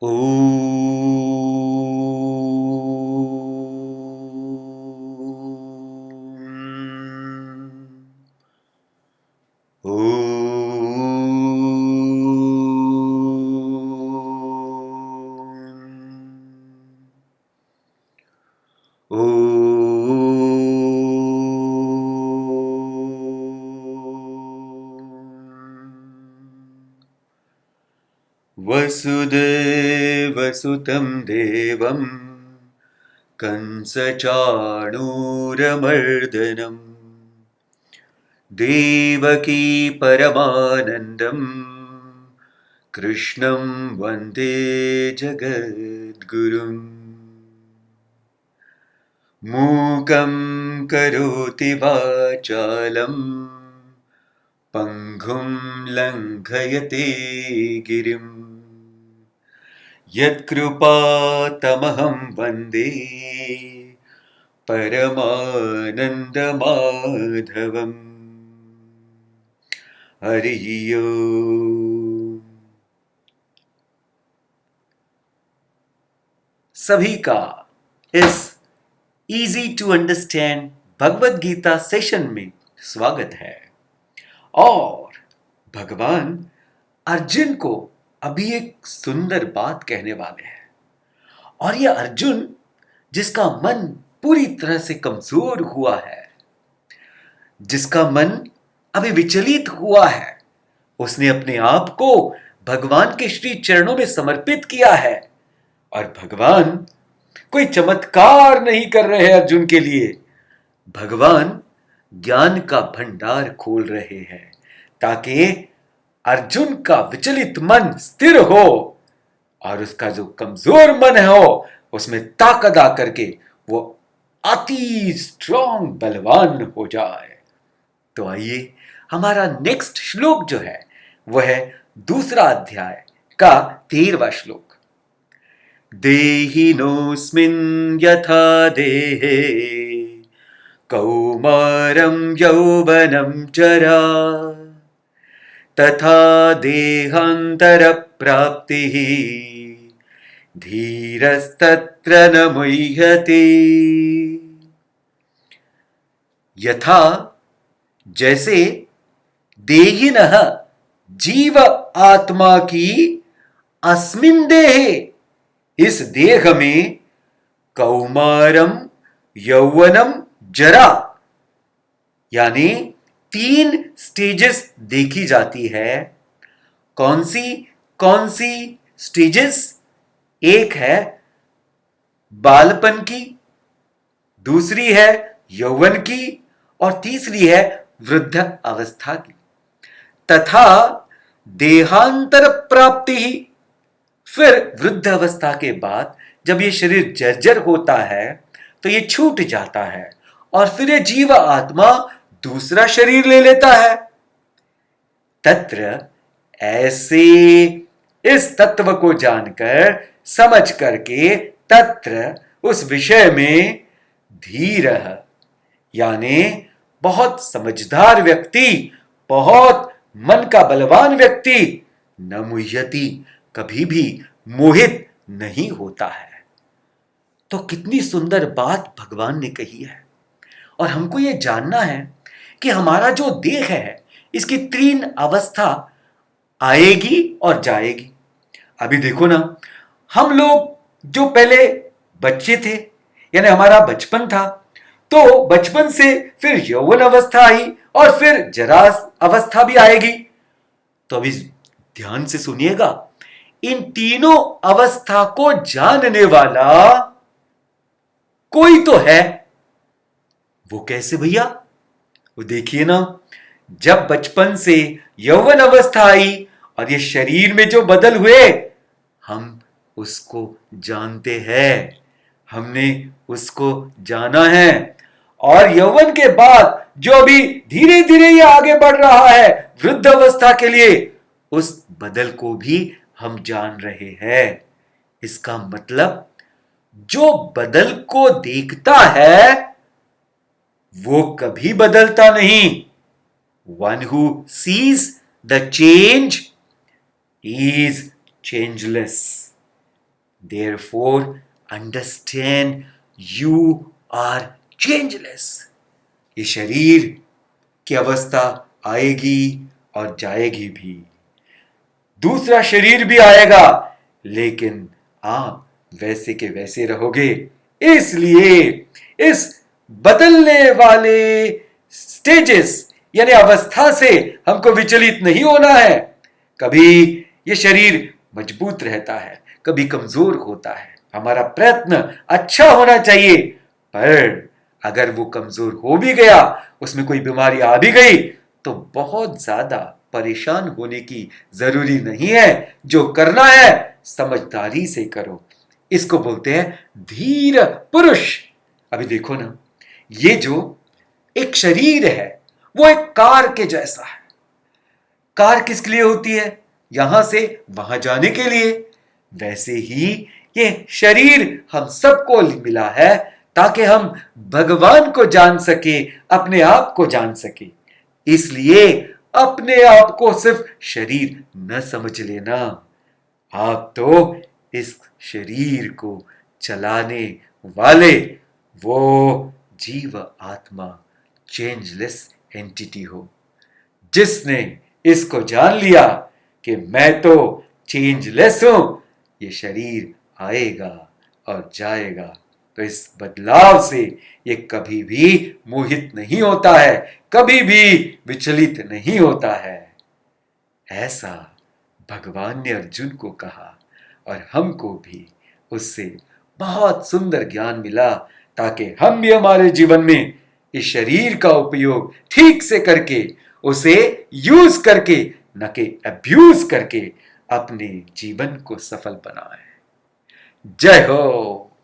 ॐ वसुदेवसुतं देवं कंसचाणूरमर्दनं देवकी परमानन्दं कृष्णं वन्दे जगद्गुरुम् मूकं करोति वाचालं पङ्गुं लङ्घयते गिरिम् यत्कृपातमहं वन्दे परमानन्दमाधवम्। हरि ओम। सभी का इस easy to understand Bhagavad Gita session में स्वागत है। और भगवान अर्जुन को अभी एक सुंदर बात कहने वाले हैं। और यह अर्जुन जिसका मन पूरी तरह से कमजोर हुआ है, जिसका मन अभी विचलित हुआ है, उसने अपने आप को भगवान के श्री चरणों में समर्पित किया है। और भगवान कोई चमत्कार नहीं कर रहे अर्जुन के लिए, भगवान ज्ञान का भंडार खोल रहे हैं ताकि अर्जुन का विचलित मन स्थिर हो और उसका जो कमजोर मन है हो उसमें ताकत आकर के वो अति स्ट्रॉन्ग बलवान हो जाए। तो आइए हमारा नेक्स्ट श्लोक जो है वह है दूसरा अध्याय का 13वां श्लोक। देहिनोऽस्मिन् यथा देहे कौमारं यौवनं जरा तथा देहान्तरप्राप्तिः धीरस्तत्र न मुह्यते। यथा जैसे देहिनः जीव आत्मा की अस्मिन् देहे इस देह में कौमारम यौवनम जरा यानी 3 स्टेजेस देखी जाती है। कौन सी स्टेजेस? एक है बालपन की, दूसरी है यौवन की और तीसरी है वृद्ध अवस्था की। तथा देहांतर प्राप्ति ही, फिर वृद्ध अवस्था के बाद जब ये शरीर जर्जर होता है तो ये छूट जाता है और फिर ये जीव आत्मा दूसरा शरीर ले लेता है। तत्र ऐसे इस तत्व को जानकर समझ करके तत्र उस विषय में धीर यानी बहुत समझदार व्यक्ति, बहुत मन का बलवान व्यक्ति न मुह्यति कभी भी मोहित नहीं होता है। तो कितनी सुंदर बात भगवान ने कही है। और हमको यह जानना है कि हमारा जो देह है इसकी 3 अवस्था आएगी और जाएगी। अभी देखो ना, हम लोग जो पहले बच्चे थे यानी हमारा बचपन था, तो बचपन से फिर यौवन अवस्था आई और फिर जरा अवस्था भी आएगी। तो अभी ध्यान से सुनिएगा, इन तीनों अवस्था को जानने वाला कोई तो है। वो कैसे भैया? वो देखिए ना, जब बचपन से यौवन अवस्था आई और ये शरीर में जो बदल हुए हम उसको जानते हैं, हमने उसको जाना है। और यौवन के बाद जो अभी धीरे धीरे ये आगे बढ़ रहा है वृद्ध अवस्था के लिए, उस बदल को भी हम जान रहे हैं। इसका मतलब जो बदल को देखता है वो कभी बदलता नहीं। One who sees the change is changeless. Therefore, understand you are changeless. ये शरीर की अवस्था आएगी और जाएगी भी, दूसरा शरीर भी आएगा, लेकिन आप वैसे के वैसे रहोगे। इसलिए इस बदलने वाले स्टेजेस यानी अवस्था से हमको विचलित नहीं होना है। कभी ये शरीर मजबूत रहता है, कभी कमजोर होता है। हमारा प्रयत्न अच्छा होना चाहिए, पर अगर वो कमजोर हो भी गया, उसमें कोई बीमारी आ भी गई, तो बहुत ज्यादा परेशान होने की जरूरी नहीं है। जो करना है समझदारी से करो। इसको बोलते हैं धीर पुरुष। अभी देखो ना, ये जो एक शरीर है वो एक कार के जैसा है। कार किसके लिए होती है? यहां से वहां जाने के लिए। वैसे ही ये शरीर हम सबको मिला है ताकि हम भगवान को जान सके, अपने आप को जान सके। इसलिए अपने आप को सिर्फ शरीर न समझ लेना। आप तो इस शरीर को चलाने वाले वो जीव आत्मा चेंजलेस एंटिटी हो, जिसने इसको जान लिया कि मैं तो चेंजलेस हूं। ये शरीर आएगा और जाएगा, तो इस बदलाव से ये कभी भी मोहित नहीं होता है, कभी भी विचलित नहीं होता है। ऐसा भगवान ने अर्जुन को कहा और हमको भी उससे बहुत सुंदर ज्ञान मिला, ताकि हम भी हमारे जीवन में इस शरीर का उपयोग ठीक से करके, उसे यूज करके, न कि अब्यूज करके अपने जीवन को सफल बनाएं। जय हो।